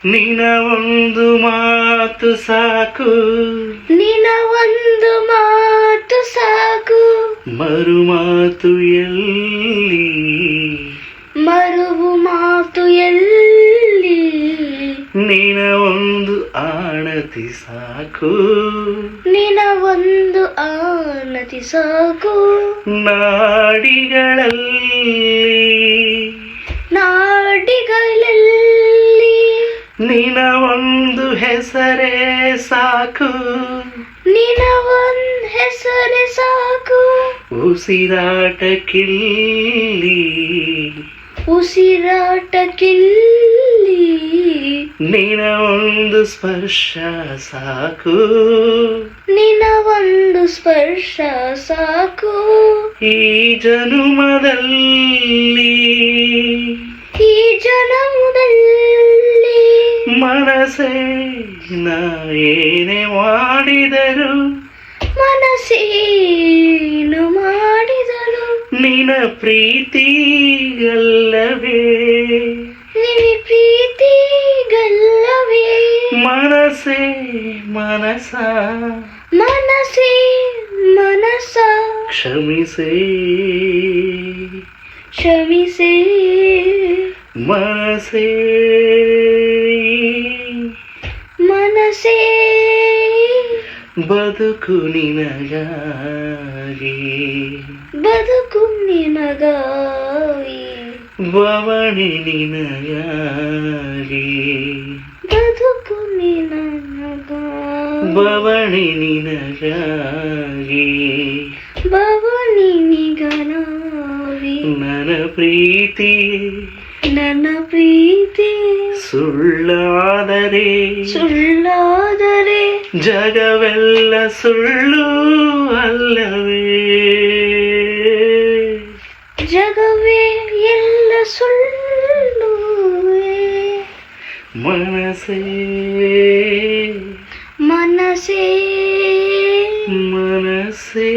ನಿನ ಒಂದು ಮಾತು ಸಾಕು, ನಿನ ಒಂದು ಮಾತು ಸಾಕು, ಮರು ಮಾತು ಎಲ್ಲಿ, ಮರುವು ಮಾತು ಎಲ್ಲಿ, ನಿನ ಒಂದು ಆಣತಿ ಸಾಕು, ನಿನ ಒಂದು ಆನತಿ ಸಾಕು, ನಾಡಿಗಳಲ್ಲಿ, ನಾಡಿಗಳಲ್ಲಿ, ನಿನ ಒಂದು ಹೆಸರೇ ಸಾಕು, ನಿನ ಒಂದು ಹೆಸರೇ ಸಾಕು, ಉಸಿರಾಟಕ್ಕಿಲ್ಲಿ, ಉಸಿರಾಟಕ್ಕಿಲ್ಲಿ, ನಿನ ಒಂದು ಸ್ಪರ್ಶ ಸಾಕು, ನಿನ ಒಂದು ಸ್ಪರ್ಶ ಸಾಕು, ಈ ಜನುಮದಲ್ಲಿ, ಈ ಜನ್ಮದಲ್ಲಿ, ಮನಸ್ಸೇ ನಾ ಏನೇ ಮಾಡಿದರು, ಮನಸ್ಸೇನು ಮಾಡಿದಳು, ನಿನ ಪ್ರೀತಿಗಲ್ಲವೇ, ನಿನ್ನ ಪ್ರೀತಿಗಲ್ಲವೇ, ಮನಸ್ಸೇ ಮನಸ, ಮನಸ್ಸೇ ಮನಸ, ಕ್ಷಮಿಸೇ, ಕ್ಷಮಿಸೇ, ಮನಸ್ಸೇ, ಮನಸ್ಸೇ, ಬದುಕು ನಿನಗಾಗಿ, ಬದುಕು ನಿನಗಾಗಿ, ಬವಣೆ ನಿನಗಾಗಿ, ಬದುಕು ನಿನಗಾಗಿ, ಬವಣೆ ನಿನಗಾಗಿ, ಭವನಿ ನಿಗನಾಗಿ, ನನ್ನ ಪ್ರೀತಿ, ನನ್ನ ಪ್ರೀತಿ ಸುಳ್ಳಾದರೆ, ಸುಳ್ಳಾದರೆ, ಜಗವೆಲ್ಲ ಸುಳ್ಳು ಅಲ್ಲವೇ, ಜಗವೇ ಎಲ್ಲ ಸುಳ್ಳು, ಮನಸ್ಸೇ, ಮನಸ್ಸೇ, ಮನಸ್ಸೇ.